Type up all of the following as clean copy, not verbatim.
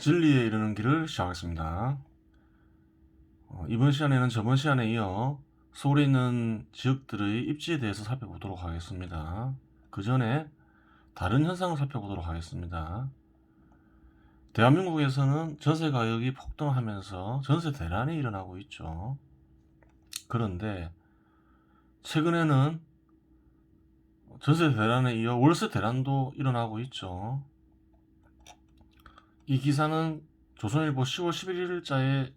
진리에 이르는 길을 시작하겠습니다. 이번 시간에는 저번 시간에 이어 서울에 있는 지역들의 입지에 대해서 살펴보도록 하겠습니다. 그 전에 다른 현상을 살펴보도록 하겠습니다. 대한민국에서는 전세 가격이 폭등하면서 전세 대란이 일어나고 있죠. 그런데 최근에는 전세 대란에 이어 월세 대란도 일어나고 있죠. 이 기사는 조선일보 10월 11일자에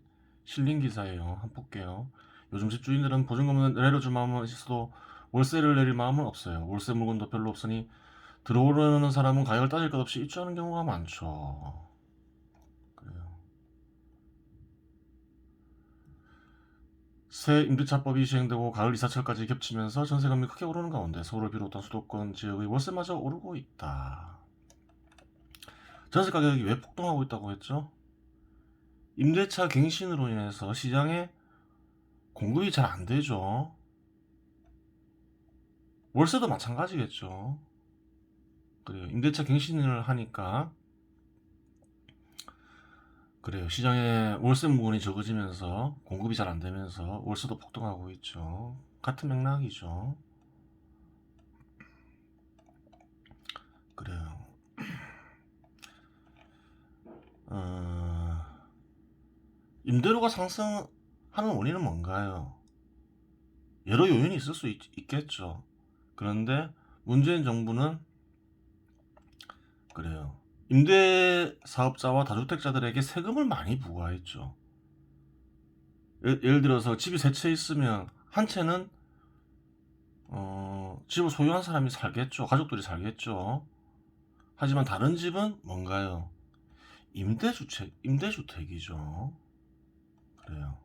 실린 기사예요. 한번 볼게요. 요즘 집주인들은 보증금을 내려줄 마음은 있어도 월세를 내릴 마음은 없어요. 월세 물건도 별로 없으니 들어오려는 사람은 가격을 따질 것 없이 입주하는 경우가 많죠. 그래요. 새 임대차법이 시행되고 가을 이사철까지 겹치면서 전세금이 크게 오르는 가운데 서울을 비롯한 수도권 지역의 월세마저 오르고 있다. 전세 가격이 왜 폭등하고 있다고 했죠? 임대차 갱신으로 인해서 시장에 공급이 잘 안 되죠. 월세도 마찬가지겠죠. 그래요. 임대차 갱신을 하니까 그래요. 시장에 월세 물건이 적어지면서 공급이 잘 안 되면서 월세도 폭등하고 있죠. 같은 맥락이죠. 그래요. 임대료가 상승하는 원인은 뭔가요? 여러 요인이 있을 수 있겠죠. 그런데 문재인 정부는 그래요. 임대 사업자와 다주택자들에게 세금을 많이 부과했죠. 예를 들어서 집이 세 채 있으면 한 채는 집을 소유한 사람이 살겠죠. 가족들이 살겠죠. 하지만 다른 집은 뭔가요? 임대주택이죠. 그래요.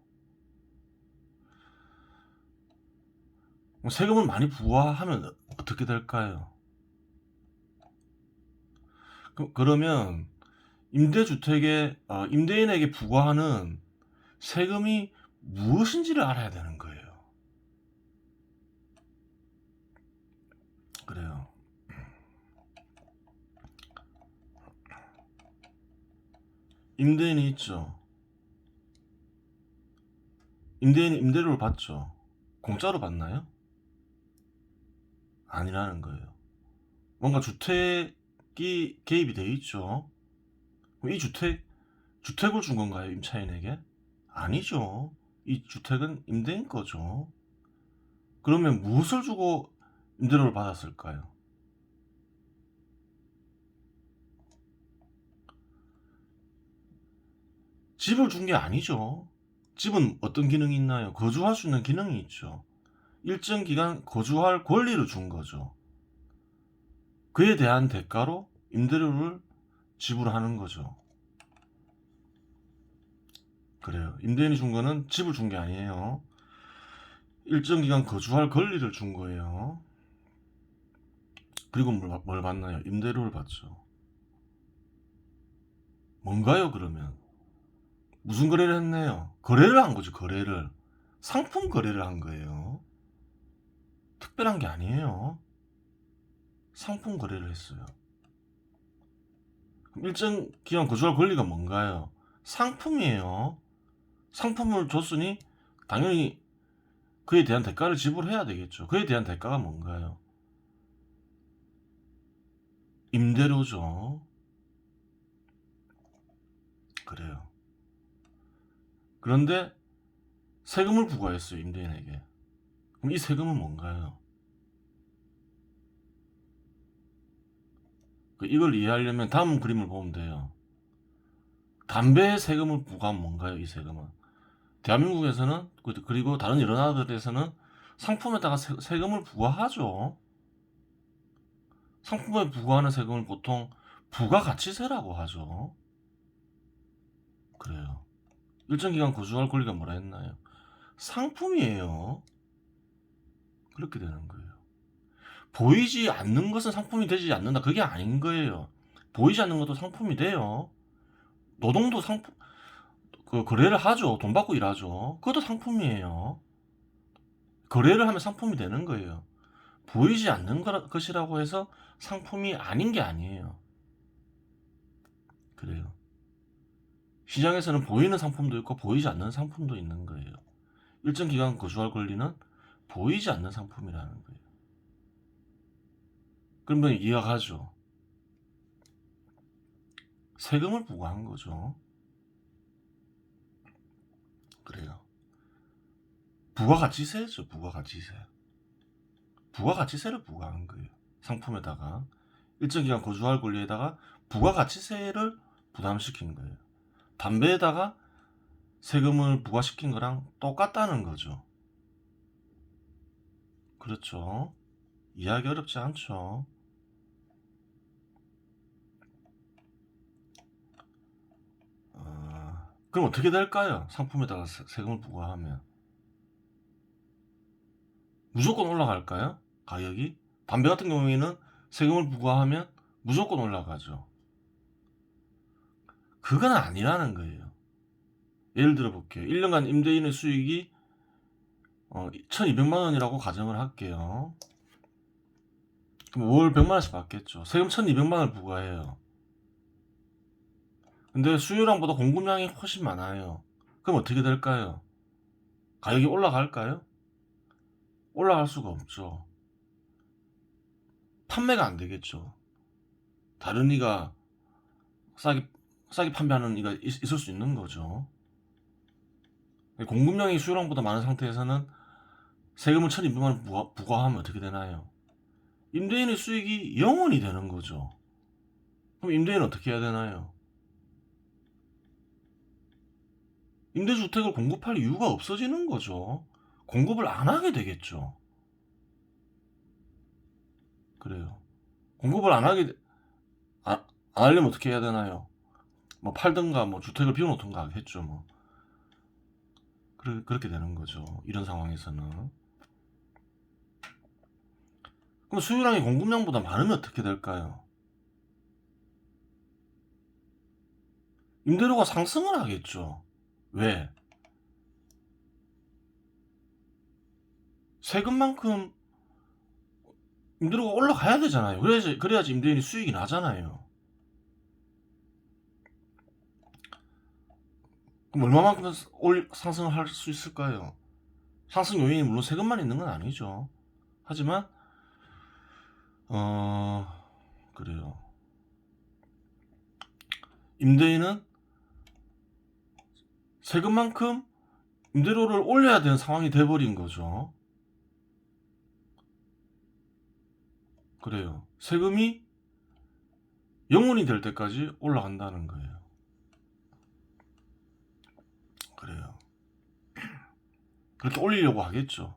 세금을 많이 부과하면 어떻게 될까요? 그러면 임대인에게 부과하는 세금이 무엇인지를 알아야 되는 거예요. 그래요. 임대인이 있죠. 임대인이 임대료를 받죠. 공짜로 받나요? 아니라는 거예요. 뭔가 주택이 개입이 돼 있죠. 그럼 이 주택을 준 건가요? 임차인에게? 아니죠. 이 주택은 임대인 거죠. 그러면 무엇을 주고 임대료를 받았을까요? 집을 준 게 아니죠. 집은 어떤 기능이 있나요? 거주할 수 있는 기능이 있죠. 일정 기간 거주할 권리를 준 거죠. 그에 대한 대가로 임대료를 지불하는 거죠. 그래요. 임대인이 준 거는 집을 준 게 아니에요. 일정 기간 거주할 권리를 준 거예요. 그리고 뭘 받나요? 임대료를 받죠. 뭔가요, 그러면? 무슨 거래를 했네요? 거래를 한 거죠, 거래를. 상품 거래를 한 거예요. 특별한 게 아니에요. 상품 거래를 했어요. 그럼 일정 기간 거주할 권리가 뭔가요? 상품이에요. 상품을 줬으니 당연히 그에 대한 대가를 지불해야 되겠죠. 그에 대한 대가가 뭔가요? 임대료죠. 그래요. 그런데 세금을 부과했어요, 임대인에게. 그럼 이 세금은 뭔가요? 이걸 이해하려면 다음 그림을 보면 돼요. 담배에 세금을 부과하면 뭔가요, 이 세금은? 대한민국에서는 그리고 다른 여러 나라들에서는 상품에다가 세금을 부과하죠. 상품에 부과하는 세금을 보통 부가가치세라고 하죠. 그래요. 일정 기간 거주할 권리가 뭐라 했나요? 상품이에요. 그렇게 되는 거예요. 보이지 않는 것은 상품이 되지 않는다. 그게 아닌 거예요. 보이지 않는 것도 상품이 돼요. 노동도 거래를 하죠. 돈 받고 일하죠. 그것도 상품이에요. 거래를 하면 상품이 되는 거예요. 보이지 않는 것이라고 해서 상품이 아닌 게 아니에요. 그래요. 시장에서는 보이는 상품도 있고 보이지 않는 상품도 있는 거예요. 일정 기간 거주할 권리는 보이지 않는 상품이라는 거예요. 그러면 이해가 가죠. 세금을 부과한 거죠. 그래요. 부가가치세죠. 부가가치세. 부가가치세를 부과한 거예요. 상품에다가 일정 기간 거주할 권리에다가 부가가치세를 부담시킨 거예요. 담배에다가 세금을 부과시킨 거랑 똑같다는 거죠. 그렇죠. 이해하기 어렵지 않죠. 그럼 어떻게 될까요? 상품에다가 세금을 부과하면 무조건 올라갈까요? 가격이? 담배 같은 경우에는 세금을 부과하면 무조건 올라가죠. 그건 아니라는 거예요. 예를 들어 볼게요. 1년간 임대인의 수익이 1200만 원이라고 가정을 할게요. 그럼 월 100만 원씩 받겠죠. 세금 1200만 원을 부과해요. 근데 수요량보다 공급량이 훨씬 많아요. 그럼 어떻게 될까요? 가격이 올라갈까요? 올라갈 수가 없죠. 판매가 안 되겠죠. 다른 이가 싸게 판매하는 이가 있을 수 있는 거죠. 공급량이 수요량보다 많은 상태에서는 세금을 1200만 원 부과하면 어떻게 되나요? 임대인의 수익이 0원이 되는 거죠. 그럼 임대인은 어떻게 해야 되나요? 임대주택을 공급할 이유가 없어지는 거죠. 공급을 안 하게 되겠죠. 그래요. 공급을 안 하려면 어떻게 해야 되나요? 뭐 팔든가 뭐 주택을 비워놓든가 하겠죠. 뭐 그렇게 되는 거죠. 이런 상황에서는. 그럼 수요량이 공급량보다 많으면 어떻게 될까요? 임대료가 상승을 하겠죠. 왜? 세금만큼 임대료가 올라가야 되잖아요. 그래야지 임대인이 수익이 나잖아요. 그럼 얼마만큼 상승을 할 수 있을까요? 상승 요인이 물론 세금만 있는 건 아니죠. 하지만 그래요. 임대인은 세금만큼 임대료를 올려야 되는 상황이 돼버린 거죠. 그래요. 세금이 0원이 될 때까지 올라간다는 거예요. 그래요. 그렇게 올리려고 하겠죠.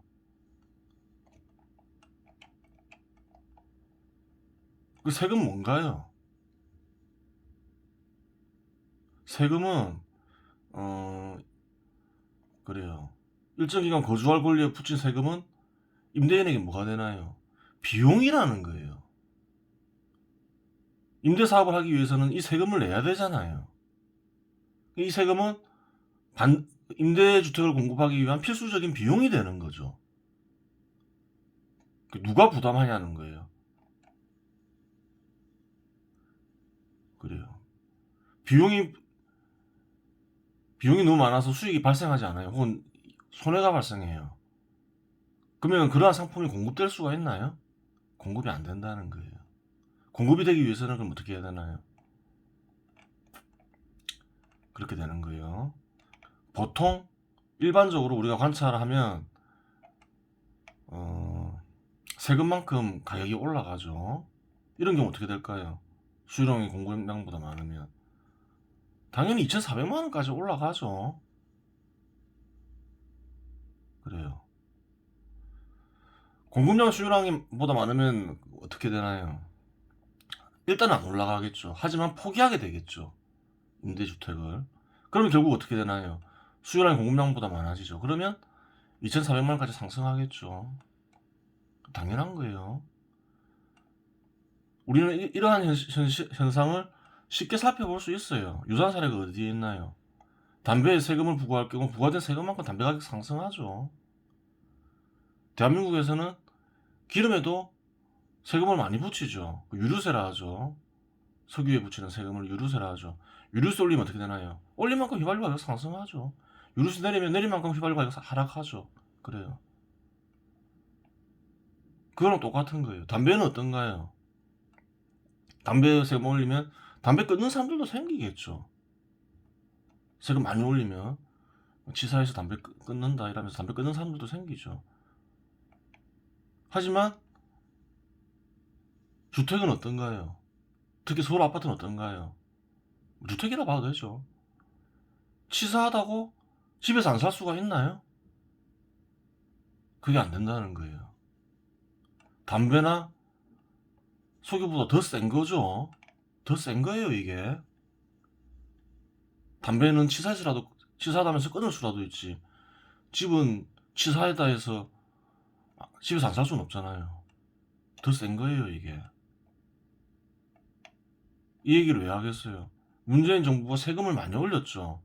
그 세금 뭔가요? 세금은 그래요. 일정 기간 거주할 권리에 붙인 세금은 임대인에게 뭐가 되나요? 비용이라는 거예요. 임대 사업을 하기 위해서는 이 세금을 내야 되잖아요. 이 세금은 임대주택을 공급하기 위한 필수적인 비용이 되는 거죠. 누가 부담하냐는 거예요. 그래요. 비용이 너무 많아서 수익이 발생하지 않아요. 혹은 손해가 발생해요. 그러면 그러한 상품이 공급될 수가 있나요? 공급이 안 된다는 거예요. 공급이 되기 위해서는 그럼 어떻게 해야 되나요? 그렇게 되는 거예요. 보통 일반적으로 우리가 관찰하면 세금만큼 가격이 올라가죠. 이런 경우 어떻게 될까요? 수요량이 공급량보다 많으면 당연히 2,400만 원까지 올라가죠. 그래요. 공급량 수요량보다 많으면 어떻게 되나요? 일단은 안 올라가겠죠. 하지만 포기하게 되겠죠. 임대주택을. 그러면 결국 어떻게 되나요? 수요량이 공급량보다 많아지죠. 그러면 2,400만 원까지 상승하겠죠. 당연한 거예요. 우리는 이러한 현상을 쉽게 살펴볼 수 있어요. 유사한 사례가 어디에 있나요? 담배에 세금을 부과할 경우 부과된 세금만큼 담배 가격 상승하죠. 대한민국에서는 기름에도 세금을 많이 붙이죠. 유류세라 하죠. 석유에 붙이는 세금을 유류세라 하죠. 유류세 올리면 어떻게 되나요? 올린 만큼 휘발유 가격 상승하죠. 유류세 내리면 내린 만큼 휘발유 가격 하락하죠. 그래요. 그거랑 똑같은 거예요. 담배는 어떤가요? 담배 세금 올리면 담배 끊는 사람들도 생기겠죠. 세금 많이 올리면 지사에서 담배 끊는다 이러면서 담배 끊는 사람들도 생기죠. 하지만 주택은 어떤가요? 특히 서울 아파트는 어떤가요? 주택이라 봐도 되죠. 치사하다고 집에서 안 살 수가 있나요? 그게 안 된다는 거예요. 담배나 석유보다 더 센 거죠. 더 센 거예요, 이게. 담배는 치사하다면서 끊을 수라도 있지. 집은 치사하다 해서 집에서 안 살 수는 없잖아요. 더 센 거예요, 이게. 이 얘기를 왜 하겠어요? 문재인 정부가 세금을 많이 올렸죠.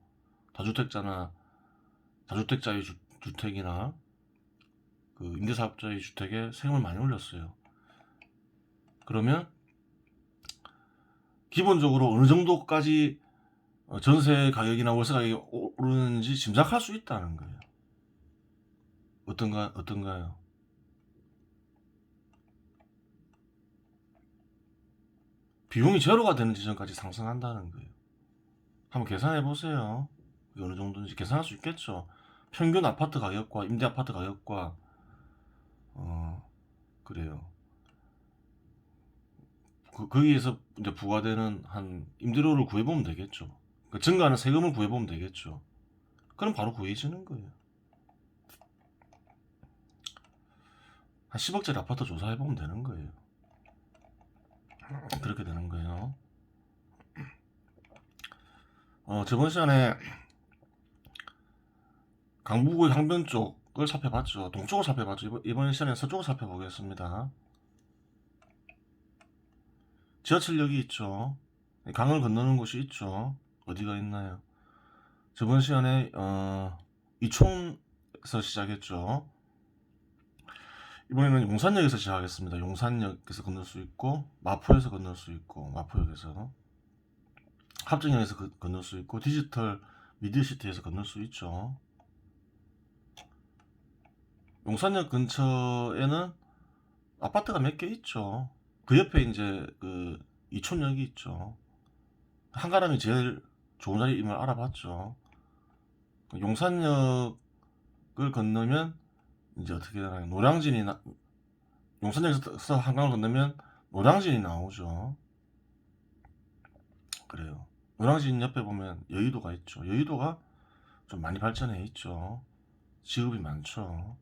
다주택자나 다주택자의 주택이나 그 임대사업자의 주택에 세금을 많이 올렸어요. 그러면 기본적으로 어느 정도까지 전세 가격이나 월세 가격이 오르는지 짐작할 수 있다는 거예요. 어떤가요? 비용이 제로가 되는 지점까지 상승한다는 거예요. 한번 계산해 보세요. 어느 정도인지 계산할 수 있겠죠. 평균 아파트 가격과 임대 아파트 가격과 그래요. 거기에서 이제 부과되는 한 임대료를 구해보면 되겠죠. 그 증가하는 세금을 구해보면 되겠죠. 그럼 바로 구해지는 거예요. 한 10억짜리 아파트 조사해보면 되는 거예요. 그렇게 되는 거예요. 저번 시간에 강북의 강변 쪽을 살펴봤죠. 동쪽을 살펴봤죠. 이번 시간에 서쪽을 살펴보겠습니다. 지하철역이 있죠. 강을 건너는 곳이 있죠. 어디가 있나요? 저번 시간에 이촌에서 시작했죠. 이번에는 용산역에서 시작하겠습니다. 용산역에서 건널 수 있고 마포에서 건널 수 있고 마포역에서 합정역에서 건널 수 있고 디지털 미디어시티에서 건널 수 있죠. 용산역 근처에는 아파트가 몇 개 있죠. 그 옆에 이제 그 이촌역이 있죠. 한가람이 제일 좋은 자리임을 알아봤죠. 용산역을 건너면 이제 어떻게 되나요? 용산역에서 한강을 건너면 노량진이 나오죠. 그래요. 노량진 옆에 보면 여의도가 있죠. 여의도가 좀 많이 발전해 있죠. 지읍이 많죠.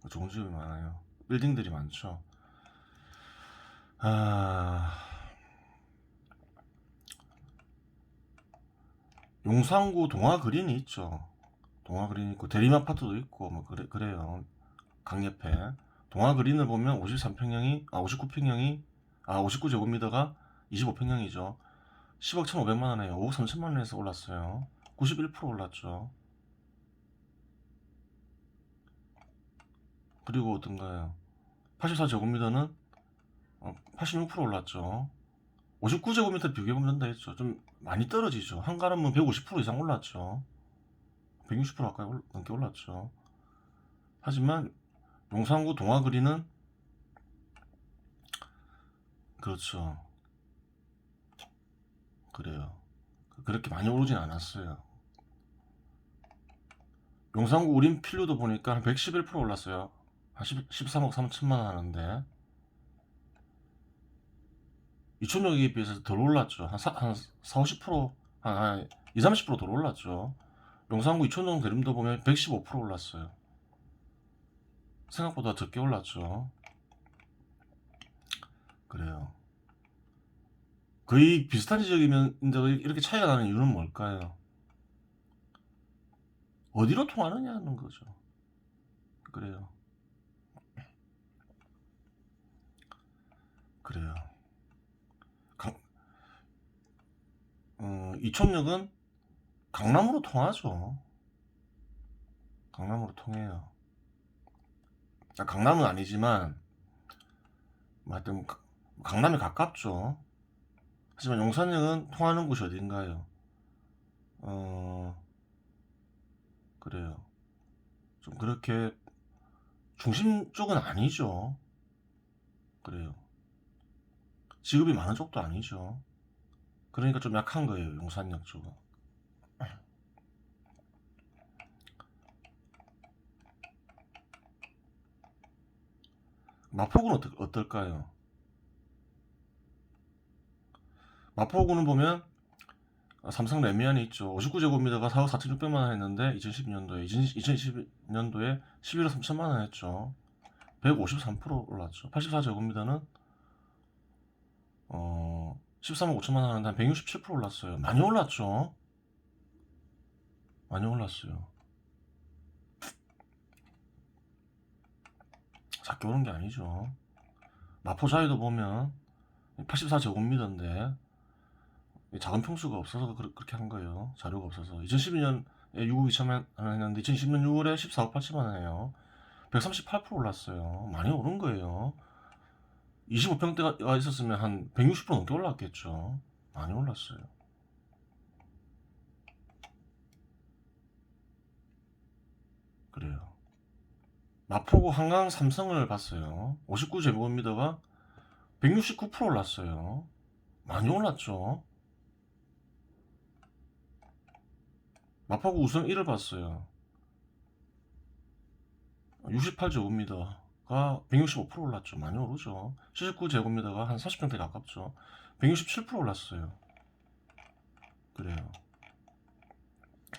좋은 지읍이 많아요. 빌딩들이 많죠. 용산구 동화그린이 있죠. 동화그린 있고 대림아파트도 있고 뭐 그래요. 강 옆에 동화그린을 보면 59평형이 59제곱미터가 25평형이죠. 10억 1,500만원에 5억 3천만원에서 올랐어요. 91% 올랐죠. 그리고 어떤가요? 84제곱미터는 86% 올랐죠. 59제곱미터 비교해보면 된다 했죠. 좀 많이 떨어지죠. 한가람은 150% 이상 올랐죠. 160% 가까이 넘게 올랐죠. 하지만 용산구 동화그린은 그렇죠. 그래요. 그렇게 많이 오르진 않았어요. 용산구 우린 필요도 보니까 한 111% 올랐어요. 한 13억 3천만 원 하는데 이촌역에 비해서 덜 올랐죠. 한 4, 50%, 한 2, 30%덜 올랐죠. 용산구 이촌역 대림도 보면 115% 올랐어요. 생각보다 적게 올랐죠. 그래요. 거의 비슷한 지역이면 이렇게 차이가 나는 이유는 뭘까요? 어디로 통하느냐는 거죠. 그래요. 그래요. 이촌역은 강남으로 통하죠. 강남으로 통해요. 강남은 아니지만 하여튼 강남에 가깝죠. 하지만 용산역은 통하는 곳이 어딘가요? 그래요. 좀 그렇게 중심 쪽은 아니죠. 그래요. 지급이 많은 쪽도 아니죠. 그러니까 좀 약한 거예요, 용산역 쪽은. 마포구는 어떨까요? 마포구는 보면 삼성 레미안이 있죠. 59제곱미터가 4억 4,600만 원 했는데 2010년도에 11억 3천만 원 했죠. 153% 올랐죠. 84제곱미터는 13억 5천만 원 하는데 한 167% 올랐어요. 많이 올랐죠. 많이 올랐어요. 작게 오른 게 아니죠. 마포 자유도 보면 84제곱미터인데 작은 평수가 없어서 그렇게 한 거예요. 자료가 없어서. 2012년에 6억 2천만 원 했는데 2010년 6월에 14억 8천만 원 해요. 138% 올랐어요. 많이 오른 거예요. 25평대가 있었으면 한 160% 넘게 올랐겠죠. 많이 올랐어요. 그래요. 마포구 한강 삼성을 봤어요. 59제곱미터가 169% 올랐어요. 많이 올랐죠. 마포구 우성 1을 봤어요. 68제곱미터가 165% 올랐죠. 많이 오르죠. 79제곱미터가 한 40평대 가깝죠. 167% 올랐어요. 그래요.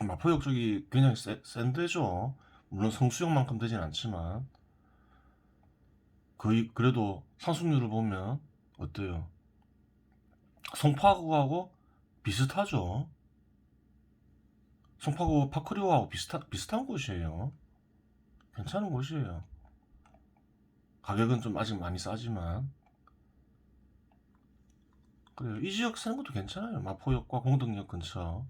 마포역 쪽이 굉장히 센데죠. 물론 성수역만큼 되진 않지만 거의 그래도 상승률을 보면 어때요? 송파구하고 비슷하죠. 송파구 파크리오하고 비슷한 곳이에요. 괜찮은 곳이에요. 가격은 좀 아직 많이 싸지만 그래요. 이 지역 사는 것도 괜찮아요. 마포역과 공덕역 근처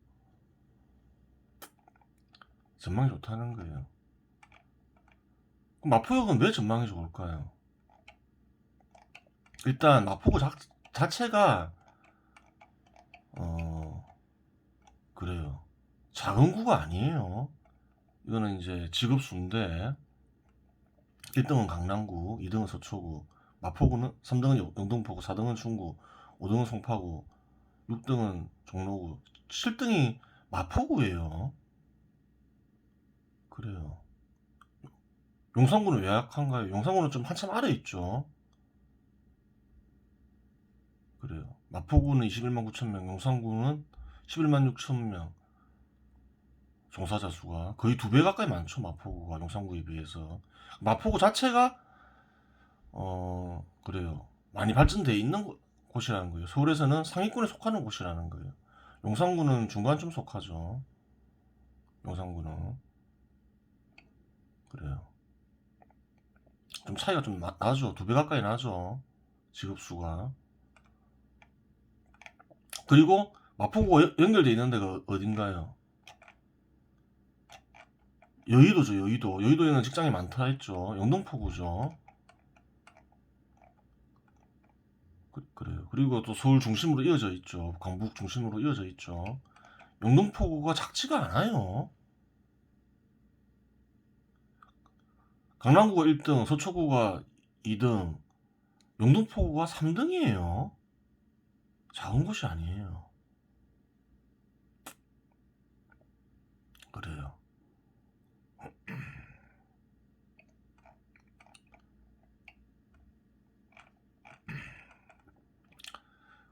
전망이 좋다는 거예요. 그럼 마포역은 왜 전망이 좋을까요? 일단 마포구 자체가 그래요. 작은 구가 아니에요. 이거는 이제 직업수인데 1등은 강남구, 2등은 서초구, 마포구는 3등은 영등포구, 4등은 중구, 5등은 송파구, 6등은 종로구, 7등이 마포구예요. 그래요. 용산구는 왜 약한가요? 용산구는 좀 한참 아래 있죠. 그래요. 마포구는 21만 9천 명, 용산구는 11만 6천 명. 종사자 수가 거의 2배 가까이 많죠. 마포구가 용산구에 비해서. 마포구 자체가 그래요. 많이 발전돼 있는 곳이라는 거예요. 서울에서는 상위권에 속하는 곳이라는 거예요. 용산구는 중간쯤 속하죠. 용산구는 그래요. 좀 차이가 좀 나죠. 2배 가까이 나죠. 직업수가. 그리고 마포구가 연결돼 있는 데가 어딘가요? 여의도죠. 여의도에는 직장이 많다 했죠. 영등포구죠. 그래요. 그리고 또 서울 중심으로 이어져 있죠. 강북 중심으로 이어져 있죠. 영등포구가 작지가 않아요. 강남구가 1등, 서초구가 2등, 영등포구가 3등이에요. 작은 곳이 아니에요. 그래요.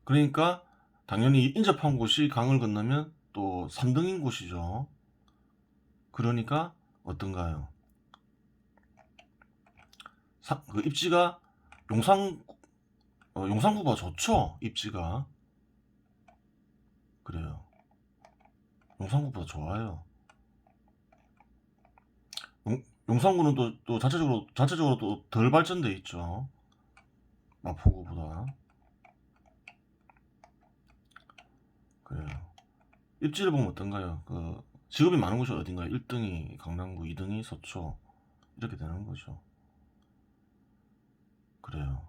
그러니까 당연히 인접한 곳이 강을 건너면 또 3등인 곳이죠. 그러니까 어떤가요? 그 입지가 용산구가 좋죠. 입지가. 그래요. 용산구보다 좋아요. 용산구는 또 자체적으로 또 덜 발전돼 있죠. 마포구보다. 그래요. 입지를 보면 어떤가요? 그 직업이 많은 곳이 어딘가요? 1등이 강남구, 2등이 서초 이렇게 되는 거죠. 그래요.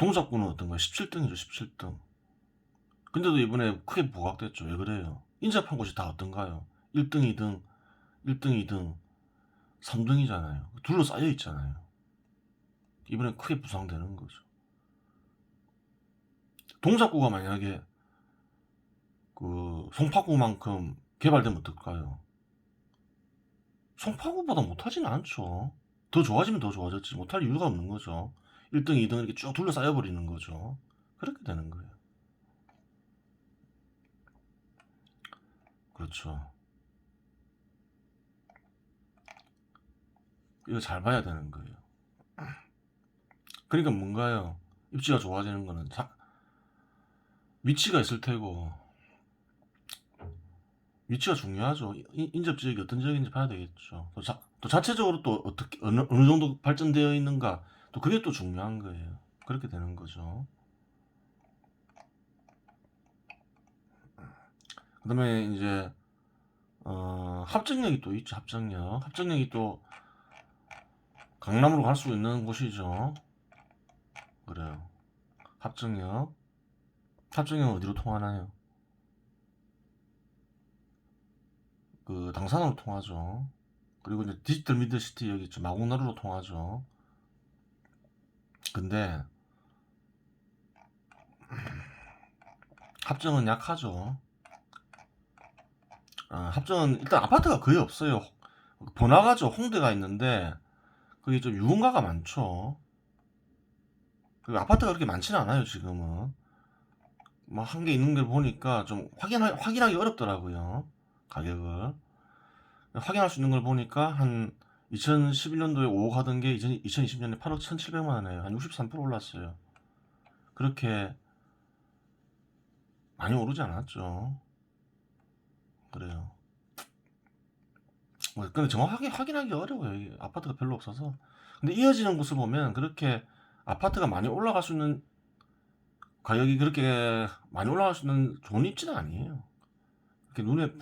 동작구는 어떤가요? 17등이죠, 17등. 근데도 이번에 크게 부각됐죠. 왜 그래요? 인접한 곳이 다 어떤가요? 1등, 2등, 1등, 2등, 3등이잖아요. 둘러싸여 있잖아요. 이번에 크게 부상되는 거죠. 동작구가 만약에 그 송파구만큼 개발되면 어떨까요? 송파구보다 못하지는 않죠. 더 좋아지면 더 좋아졌지 못할 이유가 없는 거죠. 1등, 2등 이렇게 쭉 둘러싸여 버리는 거죠. 그렇게 되는 거예요. 그렇죠. 이거 잘 봐야 되는 거예요. 그러니까 뭔가요? 입지가 좋아지는 거는 위치가 있을 테고, 위치가 중요하죠. 인접 지역이 어떤 지역인지 봐야 되겠죠. 또 자체적으로 또 어떻게 어느 정도 발전되어 있는가, 또 그게 또 중요한 거예요. 그렇게 되는 거죠. 그다음에 이제 합정역이 또 있죠. 합정역이 또 강남으로 갈 수 있는 곳이죠. 그래요. 합정역 어디로 통하나요? 그 당산으로 통하죠. 그리고 이제 디지털 미드시티 여기 있죠. 마곡나루로 통하죠. 근데 합정은 약하죠. 합정은 일단 아파트가 거의 없어요. 번화가죠. 홍대가 있는데 그게 좀 유흥가가 많죠. 그리고 아파트가 그렇게 많지는 않아요. 지금은 뭐 한 개 있는 걸 보니까 좀 확인하기 어렵더라고요. 가격을 확인할 수 있는 걸 보니까 한 2011년도에 5억 하던 게 2020년에 8억 1,700만 원이에요. 한 63% 올랐어요. 그렇게 많이 오르지 않았죠. 그래요. 근데 정확하게 확인하기 어려워요. 이게 아파트가 별로 없어서. 근데 이어지는 곳을 보면 그렇게 아파트가 많이 올라갈 수 있는 가격이 그렇게 많이 올라갈 수 있는 좋은 입지는 아니에요. 그렇게 눈에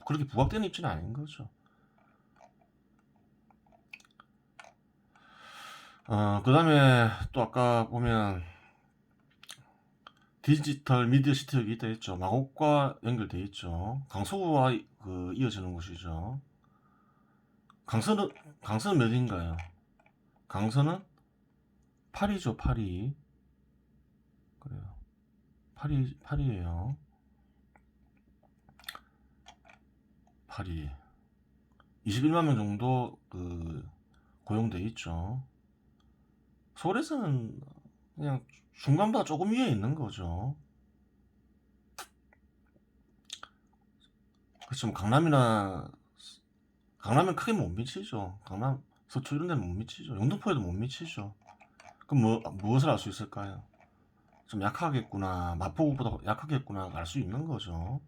그렇게 부각되는 입지는 아닌 거죠. 그 다음에 또 아까 보면 디지털 미디어 시티 여기 있다 했죠. 마곡과 연결돼 있죠. 강서구와 이어지는 곳이죠. 강서는 몇인가요? 강서는 8이죠, 8이. 그래요. 8이에요. 8이. 21만 명 정도 고용돼 있죠. 서울에서는 그냥 중간보다 조금 위에 있는 거죠. 그렇죠. 뭐 강남은 크게 못 미치죠. 강남, 서초 이런 데는 못 미치죠. 영등포에도 못 미치죠. 그럼 무엇을 알 수 있을까요? 좀 약하겠구나, 마포구보다 약하겠구나 알 수 있는 거죠.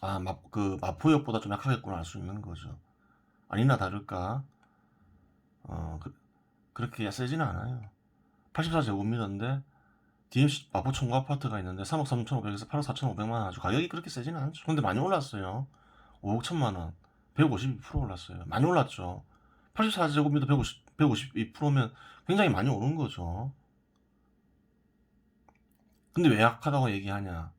마포역보다 좀 약하겠구나 알 수 있는 거죠. 아니나 다를까 그렇게 세지는 않아요. 84제곱미터인데 DMC 마포 청구 아파트가 있는데 3억 3,500에서 8억 4,500만 원 아주 가격이 그렇게 세지는 않죠. 근데 많이 올랐어요. 5억 1천만 원, 152% 올랐어요. 많이 올랐죠. 84제곱미터 152%면 굉장히 많이 오른 거죠. 근데 왜 약하다고 얘기하냐?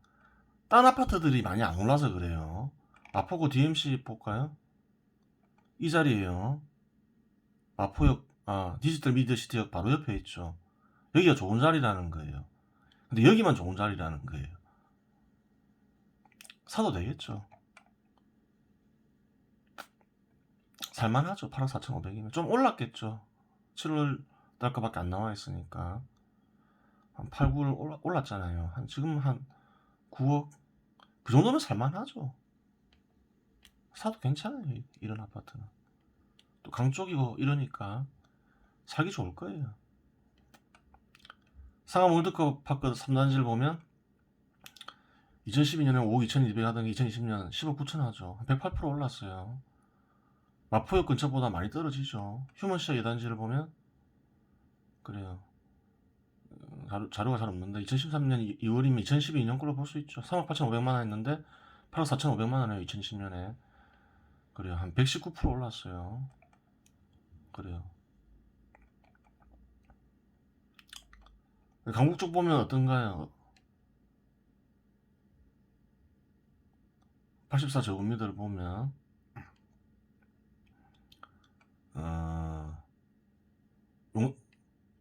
딴 아파트들이 많이 안 올라서 그래요. 마포구 DMC 볼까요? 이 자리에요. 마포역, 디지털 미디어 시티역 바로 옆에 있죠. 여기가 좋은 자리라는 거예요. 근데 여기만 좋은 자리라는 거예요. 사도 되겠죠. 살만하죠. 8억 4,500이면. 좀 올랐겠죠. 7월 달까밖에 안 나와 있으니까. 한 8, 9를 올랐잖아요. 지금 한 9억? 그 정도면 살만하죠. 사도 괜찮아요. 이런 아파트는. 또 강 쪽이고 이러니까 살기 좋을 거예요. 상암 월드컵 파크 3단지를 보면 2012년에 5억 2,200 하던 게 2020년 10억 9천 하죠. 108% 올랐어요. 마포역 근처보다 많이 떨어지죠. 휴먼시아 2단지를 보면 그래요. 자료가 잘 없는데 2013년 2월이면 2012년 걸로 볼 수 있죠. 3억 8,500만 원 했는데 8억 4,500만 원이에요. 2010년에. 그래요. 한 119% 올랐어요. 그래요. 강북 쪽 보면 어떤가요? 84제곱미터를 보면 용,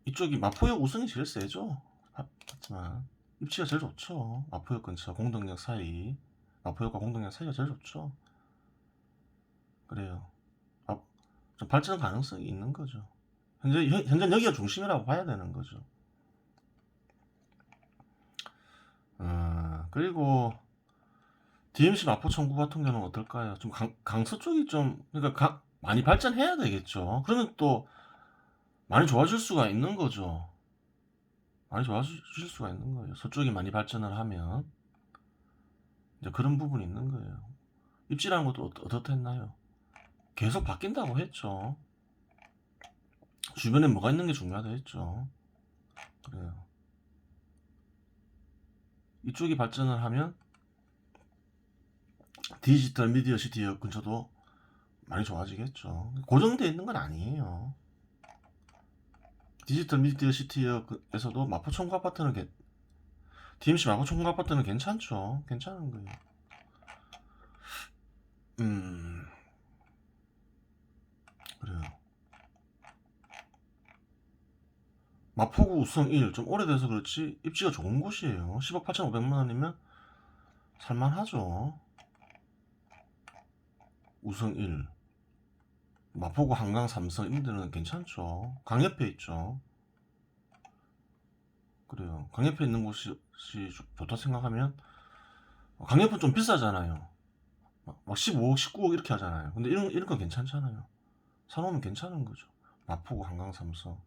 이쪽이 마포역 우선이 제일 세죠. 하지만 입지가 제일 좋죠. 마포역 근처 공덕역 사이, 마포역과 공덕역 사이가 제일 좋죠. 그래요. 좀 발전 가능성이 있는 거죠. 현재 여기가 중심이라고 봐야 되는 거죠. 그리고 DMC 마포 청구 같은 경우는 어떨까요? 좀 강서 쪽이 좀 그러니까 많이 발전해야 되겠죠. 그러면 또 많이 좋아질 수가 있는 거죠. 많이 좋아질 수가 있는 거예요. 서쪽이 많이 발전을 하면 이제 그런 부분이 있는 거예요. 입지라는 것도 어떻겠나요? 계속 바뀐다고 했죠. 주변에 뭐가 있는 게 중요하다 했죠. 그래요. 이쪽이 발전을 하면 디지털 미디어 시티 근처도 많이 좋아지겠죠. 고정되어 있는 건 아니에요. 디지털 미디어 시티에서도 마포 청구 아파트는 DMC 마포 청구 아파트는 괜찮죠. 괜찮은 거예요. 그래요. 마포구 우성 1, 좀 오래돼서 그렇지 입지가 좋은 곳이에요. 10억 8,500만 원이면 살만하죠. 우성 1, 마포구 한강 삼성 이런 데는 괜찮죠. 강 옆에 있죠. 그래요. 강 옆에 있는 곳이 좋다 생각하면 강 옆은 좀 비싸잖아요. 막 15억, 19억 이렇게 하잖아요. 근데 이런 건 괜찮잖아요. 사놓으면 괜찮은 거죠. 마포구 한강 삼성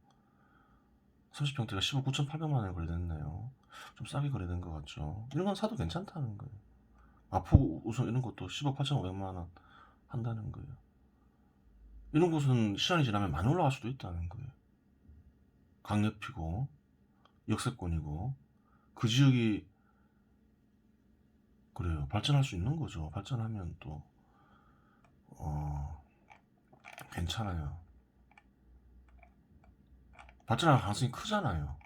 30평대가 15억 9,800만 원에 거래됐네요. 좀 싸게 거래된 것 같죠. 이런 건 사도 괜찮다는 거예요. 마포구 우선 이런 것도 10억 8,500만 원 한다는 거예요. 이런 곳은 시간이 지나면 많이 올라갈 수도 있다는 거예요. 강옆이고 역세권이고 그 지역이 그래요. 발전할 수 있는 거죠. 발전하면 또 괜찮아요. 발전할 가능성이 크잖아요.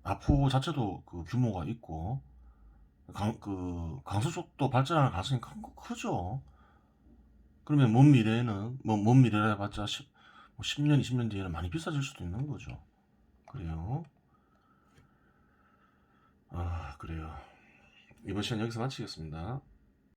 마포 자체도 그 규모가 있고 강서 쪽도 발전할 가능성이 크죠. 그러면 먼 미래에는 먼 미래라 해봤자 10년 20년 뒤에는 많이 비싸질 수도 있는 거죠. 그래요. 그래요. 이번 시간 여기서 마치겠습니다.